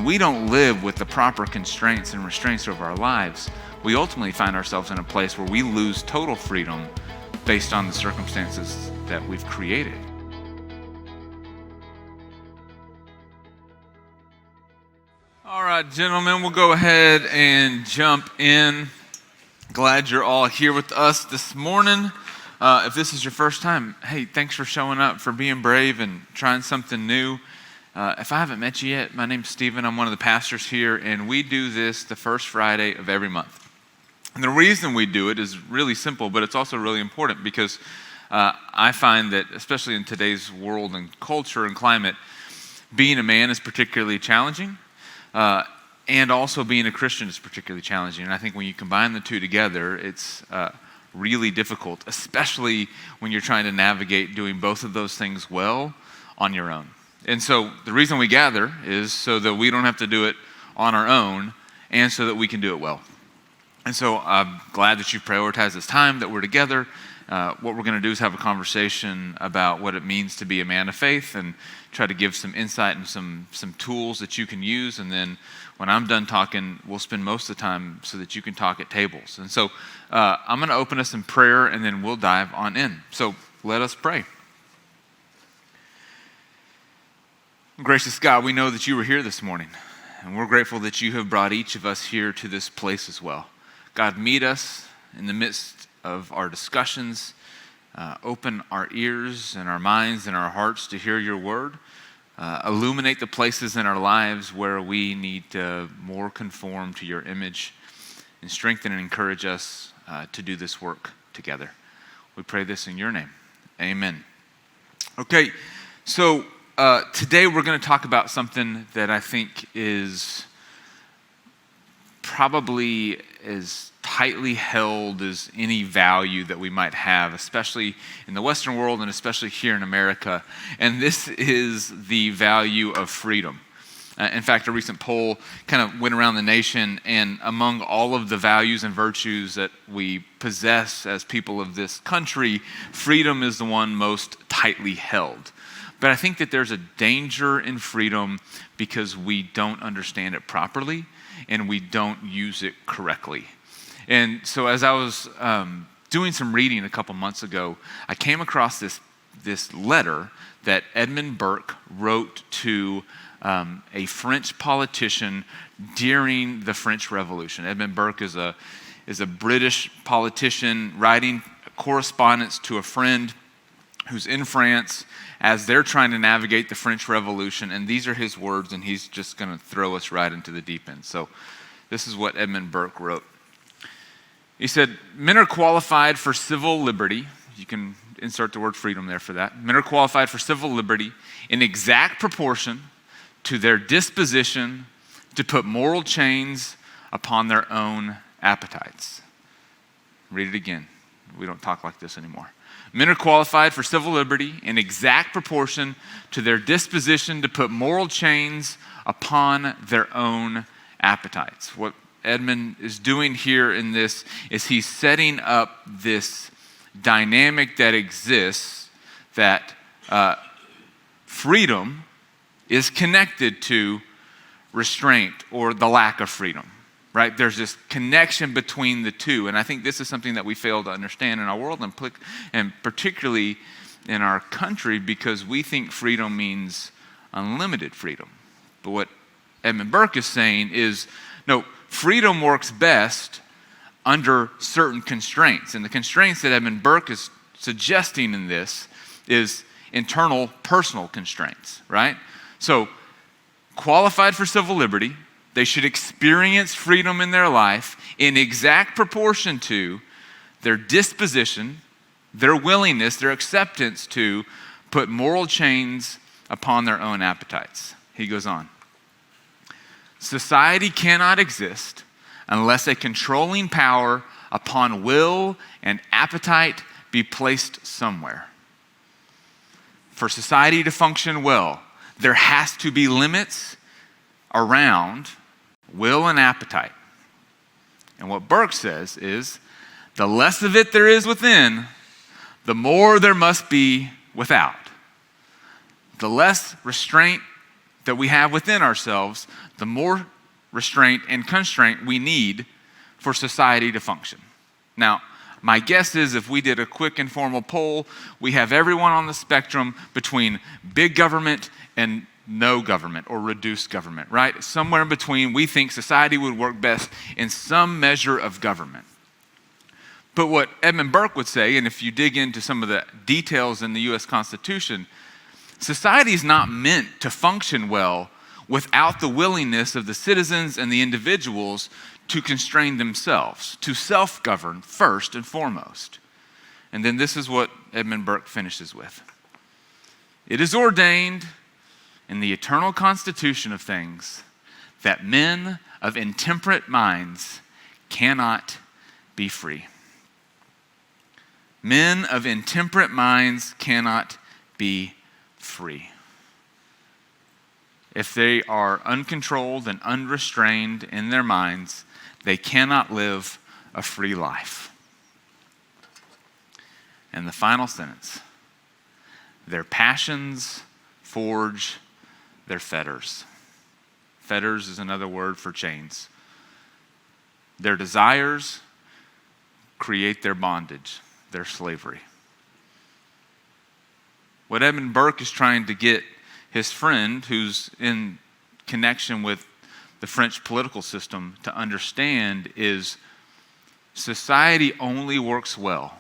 when we don't live with the proper constraints and restraints over our lives, we ultimately find ourselves in a place where we lose total freedom based on the circumstances that we've created. All right, gentlemen, we'll go ahead and jump in. Glad you're all here with us this morning. If this is your first time, hey, thanks for showing up, for being brave and trying something new. If I haven't met you yet, my name's Stephen. I'm one of the pastors here, and we do this the first Friday of every month. And the reason we do it is really simple, but it's also really important because I find that, especially in today's world and culture and climate, being a man is particularly challenging, and also being a Christian is particularly challenging. And I think when you combine the two together, it's really difficult, especially when you're trying to navigate doing both of those things well on your own. And so the reason we gather is so that we don't have to do it on our own and so that we can do it well. And so I'm glad that you've prioritized this time that we're together. What we're going to do is have a conversation about what it means to be a man of faith and try to give some insight and some tools that you can use. And then when I'm done talking, we'll spend most of the time so that you can talk at tables. And so I'm going to open us in prayer and then we'll dive on in. So let us pray. Gracious God, we know that you were here this morning, and we're grateful that you have brought each of us here to this place as well. God, meet us in the midst of our discussions. Open our ears and our minds and our hearts to hear your word. Illuminate the places in our lives where we need to more conform to your image, and strengthen and encourage us to do this work together. We pray this in your name. Amen. Okay, so today we're going to talk about something that I think is probably as tightly held as any value that we might have, especially in the Western world and especially here in America. And this is the value of freedom. In fact, a recent poll kind of went around the nation, and among all of the values and virtues that we possess as people of this country, freedom is the one most tightly held. But I think that there's a danger in freedom because we don't understand it properly and we don't use it correctly. And so as I was doing some reading a couple months ago, I came across this letter that Edmund Burke wrote to a French politician during the French Revolution. Edmund Burke is a British politician writing correspondence to a friend who's in France as they're trying to navigate the French Revolution. And these are his words, and he's just going to throw us right into the deep end. So this is what Edmund Burke wrote. He said, "Men are qualified for civil liberty." You can insert the word freedom there for that. "Men are qualified for civil liberty in exact proportion to their disposition to put moral chains upon their own appetites." Read it again. We don't talk like this anymore. "Men are qualified for civil liberty in exact proportion to their disposition to put moral chains upon their own appetites." What Edmund is doing here in this is he's setting up this dynamic that exists, that freedom is connected to restraint or the lack of freedom. Right? There's this connection between the two. And I think this is something that we fail to understand in our world, and particularly in our country, because we think freedom means unlimited freedom. But what Edmund Burke is saying is, no, freedom works best under certain constraints. And the constraints that Edmund Burke is suggesting in this is internal personal constraints, right? So, qualified for civil liberty, they should experience freedom in their life in exact proportion to their disposition, their willingness, their acceptance to put moral chains upon their own appetites. He goes on. "Society cannot exist unless a controlling power upon will and appetite be placed somewhere. For society to function well, there has to be limits around will and appetite. And what Burke says is, the less of it there is within, the more there must be without. The less restraint that we have within ourselves, the more restraint and constraint we need for society to function. Now, my guess is if we did a quick informal poll, we have everyone on the spectrum between big government and no government or reduced government, right? Somewhere in between, we think society would work best in some measure of government. But what Edmund Burke would say, and if you dig into some of the details in the U.S. Constitution, society is not meant to function well without the willingness of the citizens and the individuals to constrain themselves, to self-govern first and foremost. And then this is what Edmund Burke finishes with. It is ordained in the eternal constitution of things that men of intemperate minds cannot be free. Men of intemperate minds cannot be free. If they are uncontrolled and unrestrained in their minds, they cannot live a free life. And the final sentence, their passions forge their fetters. Fetters is another word for chains. Their desires create their bondage, their slavery. What Edmund Burke is trying to get his friend, who's in connection with the French political system, to understand is society only works well.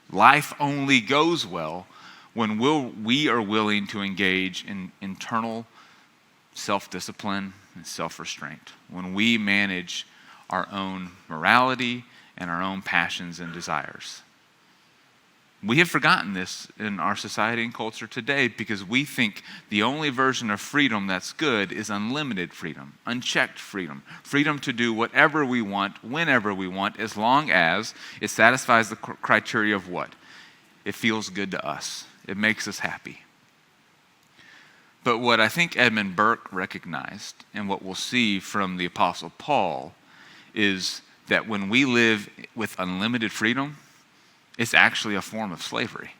Life only goes well when we are willing to engage in internal self-discipline and self-restraint, when we manage our own morality and our own passions and desires. We have forgotten this in our society and culture today because we think the only version of freedom that's good is unlimited freedom, unchecked freedom, freedom to do whatever we want, whenever we want, as long as it satisfies the criteria of what? It feels good to us. It makes us happy. But what I think Edmund Burke recognized, and what we'll see from the Apostle Paul, is that when we live with unlimited freedom, it's actually a form of slavery.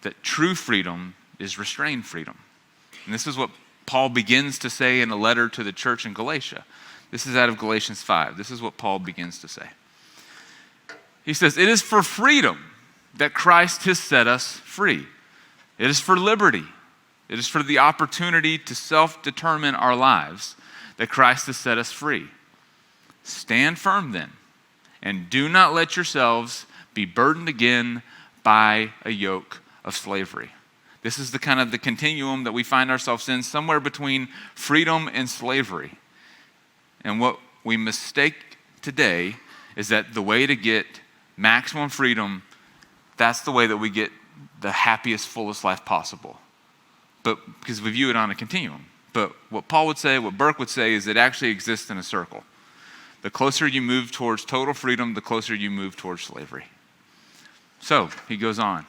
That true freedom is restrained freedom. And this is what Paul begins to say in a letter to the church in Galatia. This is out of Galatians 5. This is what Paul begins to say. He says, "It is for freedom that Christ has set us free. It is for liberty. It is for the opportunity to self-determine our lives that Christ has set us free. Stand firm then, and do not let yourselves be burdened again by a yoke of slavery." This is the kind of the continuum that we find ourselves in, somewhere between freedom and slavery. And what we mistake today is that the way to get maximum freedom, that's the way that we get the happiest, fullest life possible. But because we view it on a continuum. But what Paul would say, what Burke would say, is it actually exists in a circle. The closer you move towards total freedom, the closer you move towards slavery. So, he goes on.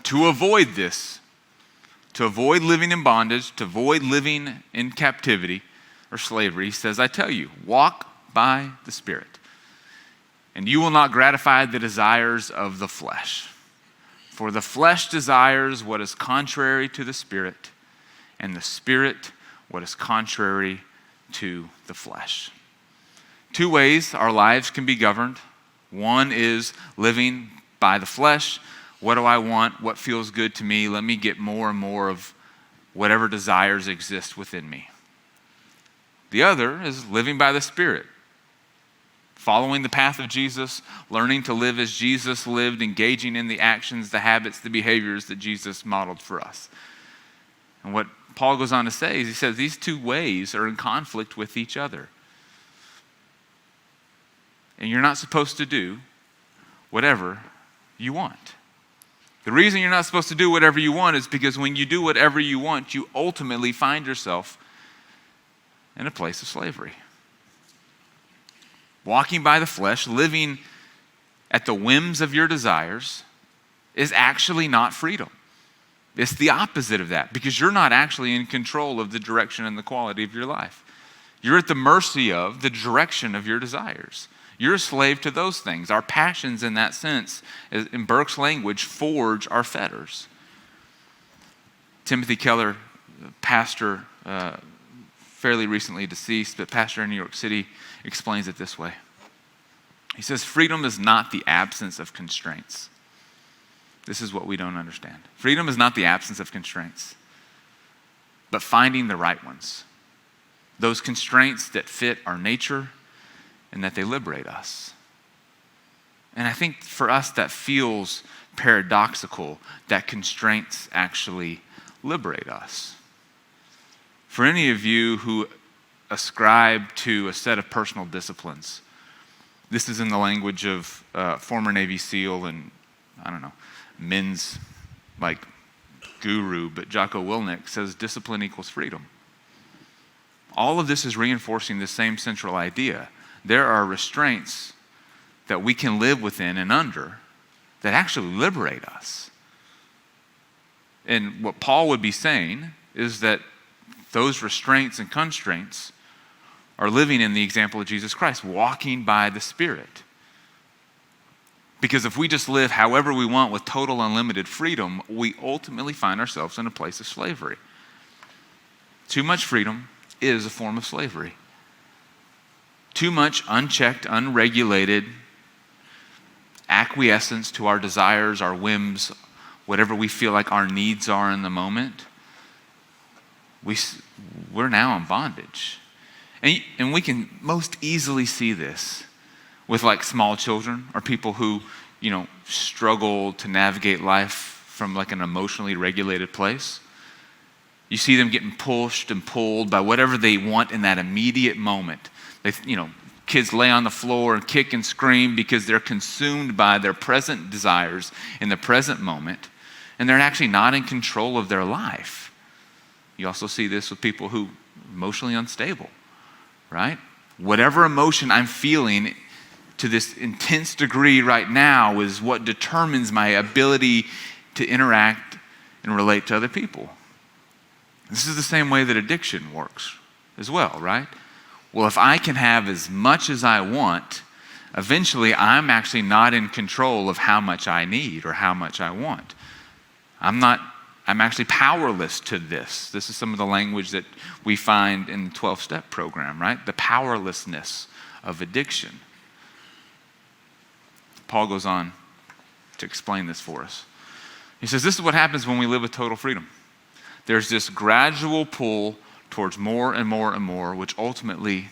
To avoid this, to avoid living in bondage, to avoid living in captivity or slavery, he says, I tell you, walk by the Spirit, and you will not gratify the desires of the flesh. For the flesh desires what is contrary to the Spirit, and the Spirit what is contrary to the flesh. Two ways our lives can be governed. One is living by the flesh. What do I want? What feels good to me? Let me get more and more of whatever desires exist within me. The other is living by the Spirit. Following the path of Jesus, learning to live as Jesus lived, engaging in the actions, the habits, the behaviors that Jesus modeled for us. And what Paul goes on to say is he says these two ways are in conflict with each other. And you're not supposed to do whatever you want. The reason you're not supposed to do whatever you want is because when you do whatever you want, you ultimately find yourself in a place of slavery. Walking by the flesh, living at the whims of your desires, is actually not freedom. It's the opposite of that, because you're not actually in control of the direction and the quality of your life. You're at the mercy of the direction of your desires. You're a slave to those things. Our passions, in that sense, in Burke's language, forge our fetters. Timothy Keller pastor, fairly recently deceased, but pastor in New York City, explains it this way. He says, freedom is not the absence of constraints. This is what we don't understand. Freedom is not the absence of constraints, but finding the right ones. Those constraints that fit our nature and that they liberate us. And I think for us that feels paradoxical, that constraints actually liberate us. For any of you who ascribe to a set of personal disciplines, this is in the language of former Navy SEAL and, men's guru, but Jocko Willink says discipline equals freedom. All of this is reinforcing the same central idea. There are restraints that we can live within and under that actually liberate us. And what Paul would be saying is that those restraints and constraints are living in the example of Jesus Christ, walking by the Spirit. Because if we just live however we want with total unlimited freedom, we ultimately find ourselves in a place of slavery. Too much freedom is a form of slavery. Too much unchecked, unregulated acquiescence to our desires, our whims, whatever we feel like our needs are in the moment, we're now in bondage. And we can most easily see this with small children or people who, struggle to navigate life from an emotionally regulated place. You see them getting pushed and pulled by whatever they want in that immediate moment. Kids lay on the floor and kick and scream because they're consumed by their present desires in the present moment, and they're actually not in control of their life. You also see this with people who are emotionally unstable, right? Whatever emotion I'm feeling to this intense degree right now is what determines my ability to interact and relate to other people. This is the same way that addiction works as well, right? Well, if I can have as much as I want, eventually I'm actually not in control of how much I need or how much I want. I'm actually powerless to this. This is some of the language that we find in the 12-step program, right? The powerlessness of addiction. Paul goes on to explain this for us. He says, this is what happens when we live with total freedom. There's this gradual pull towards more and more and more, which ultimately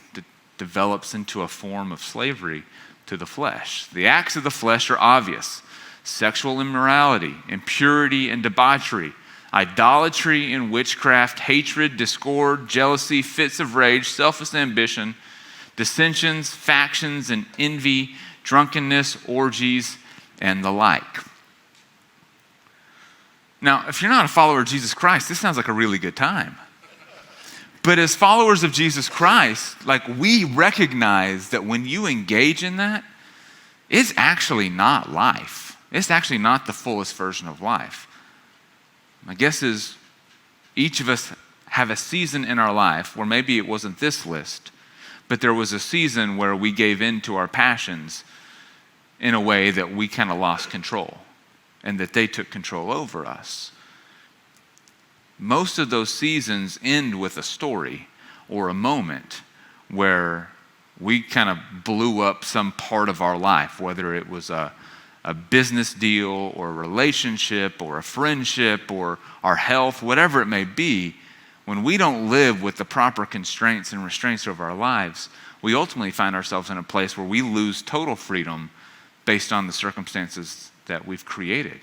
develops into a form of slavery to the flesh. The acts of the flesh are obvious. Sexual immorality, impurity and debauchery, idolatry and witchcraft, hatred, discord, jealousy, fits of rage, selfish ambition, dissensions, factions, and envy, drunkenness, orgies, and the like. Now, if you're not a follower of Jesus Christ, this sounds like a really good time. But as followers of Jesus Christ, we recognize that when you engage in that, it's actually not life. It's actually not the fullest version of life. My guess is each of us have a season in our life where maybe it wasn't this list, but there was a season where we gave in to our passions in a way that we kind of lost control and that they took control over us. Most of those seasons end with a story or a moment where we kind of blew up some part of our life, whether it was a business deal or a relationship or a friendship or our health, whatever it may be. When we don't live with the proper constraints and restraints of our lives, we ultimately find ourselves in a place where we lose total freedom based on the circumstances that we've created.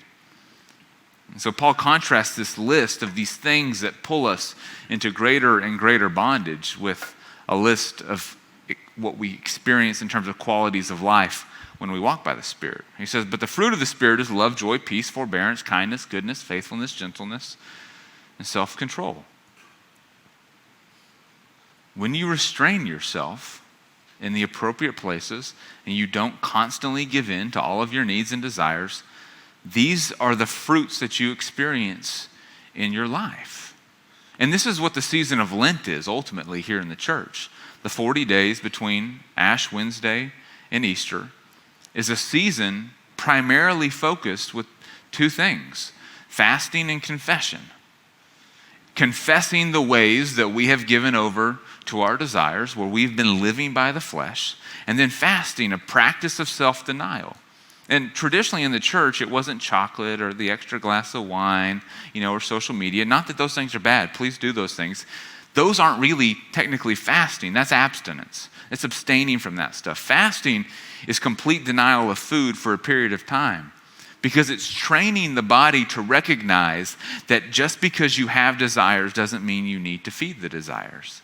And so Paul contrasts this list of these things that pull us into greater and greater bondage with a list of what we experience in terms of qualities of life when we walk by the Spirit. He says, but the fruit of the Spirit is love, joy, peace, forbearance, kindness, goodness, faithfulness, gentleness, and self-control. When you restrain yourself in the appropriate places and you don't constantly give in to all of your needs and desires, these are the fruits that you experience in your life. And this is what the season of Lent is ultimately here in the church. The 40 days between Ash Wednesday and Easter is a season primarily focused with two things: fasting and confession. confessing the ways that we have given over to our desires, where we've been living by the flesh, and then fasting, a practice of self-denial. And traditionally in the church, it wasn't chocolate or the extra glass of wine, or social media. Not that those things are bad. Please do those things. Those aren't really technically fasting. That's abstinence. It's abstaining from that stuff. Fasting is complete denial of food for a period of time, because it's training the body to recognize that just because you have desires doesn't mean you need to feed the desires.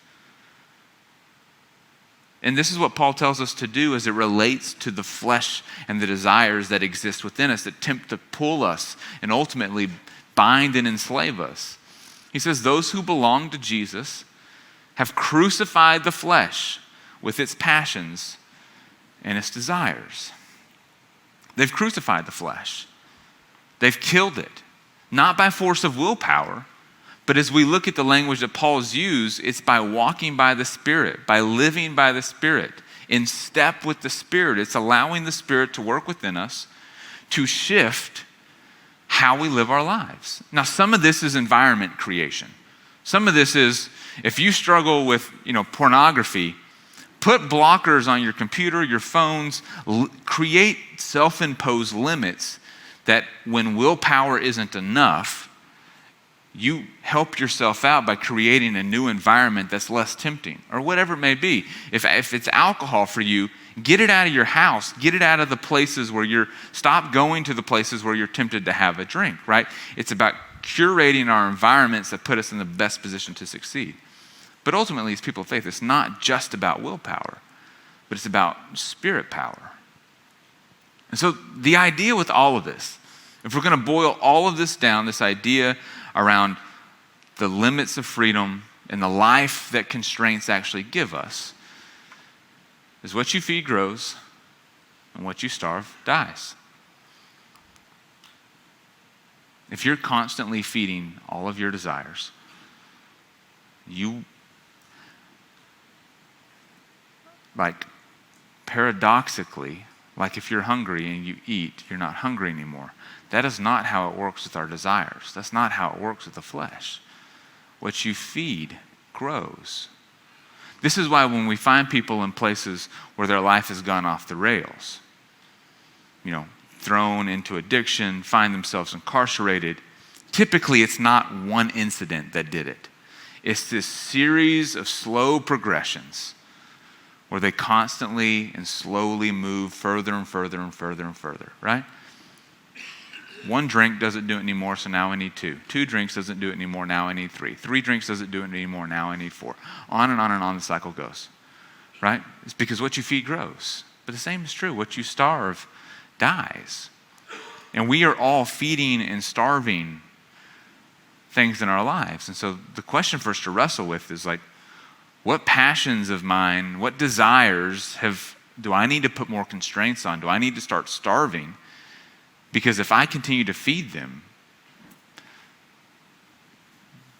And this is what Paul tells us to do as it relates to the flesh and the desires that exist within us that tempt to pull us and ultimately bind and enslave us. He says, those who belong to Jesus have crucified the flesh with its passions and its desires. They've crucified the flesh. They've killed it, not by force of willpower, but as we look at the language that Paul's used, it's by walking by the Spirit, by living by the Spirit, in step with the Spirit. It's allowing the Spirit to work within us to shift how we live our lives. Now, some of this is environment creation. Some of this is, if you struggle with, pornography, put blockers on your computer, your phones, create self-imposed limits that when willpower isn't enough, you help yourself out by creating a new environment that's less tempting, or whatever it may be. If it's alcohol for you, get it out of your house. Get it out of the places where stop going to the places where you're tempted to have a drink, right? It's about curating our environments that put us in the best position to succeed. But ultimately, as people of faith, it's not just about willpower, but it's about spirit power. And so the idea with all of this, if we're going to boil all of this down, this idea around the limits of freedom and the life that constraints actually give us, is what you feed grows and what you starve dies. If you're constantly feeding all of your desires, paradoxically, like if you're hungry and you eat, you're not hungry anymore. That is not how it works with our desires. That's not how it works with the flesh. What you feed grows. This is why when we find people in places where their life has gone off the rails, thrown into addiction, find themselves incarcerated, typically it's not one incident that did it. It's this series of slow progressions where they constantly and slowly move further and further and further and further, right? One drink doesn't do it anymore, so now I need two. 2 drinks doesn't do it anymore, now I need 3. 3 drinks doesn't do it anymore, now I need 4. On and on and on the cycle goes, right? It's because what you feed grows. But the same is true. What you starve dies. And we are all feeding and starving things in our lives. And so the question for us to wrestle with is what passions of mine, what desires do I need to put more constraints on? Do I need to start starving? Because if I continue to feed them,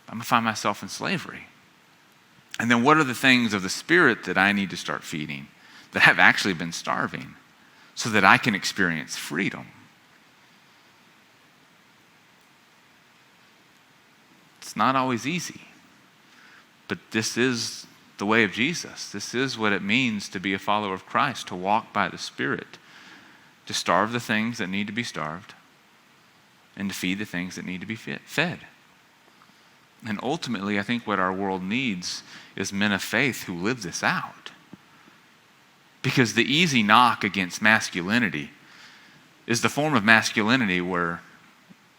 I'm going to find myself in slavery. And then what are the things of the Spirit that I need to start feeding that have actually been starving so that I can experience freedom? It's not always easy, but this is the way of Jesus. This is what it means to be a follower of Christ, to walk by the Spirit, to starve the things that need to be starved, and to feed the things that need to be fed. And ultimately, I think what our world needs is men of faith who live this out. Because the easy knock against masculinity is the form of masculinity where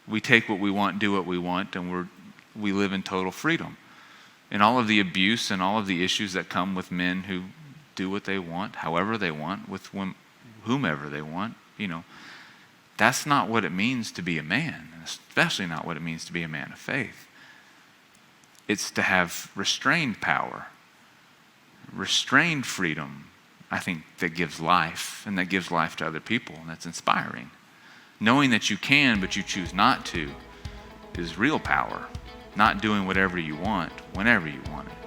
we take what we want, do what we want, and we live in total freedom. And all of the abuse and all of the issues that come with men who do what they want, however they want, with whomever they want, that's not what it means to be a man, especially not what it means to be a man of faith. It's to have restrained power, restrained freedom, I think, that gives life, and that gives life to other people, and that's inspiring. Knowing that you can, but you choose not to, is real power. Not doing whatever you want, whenever you want it.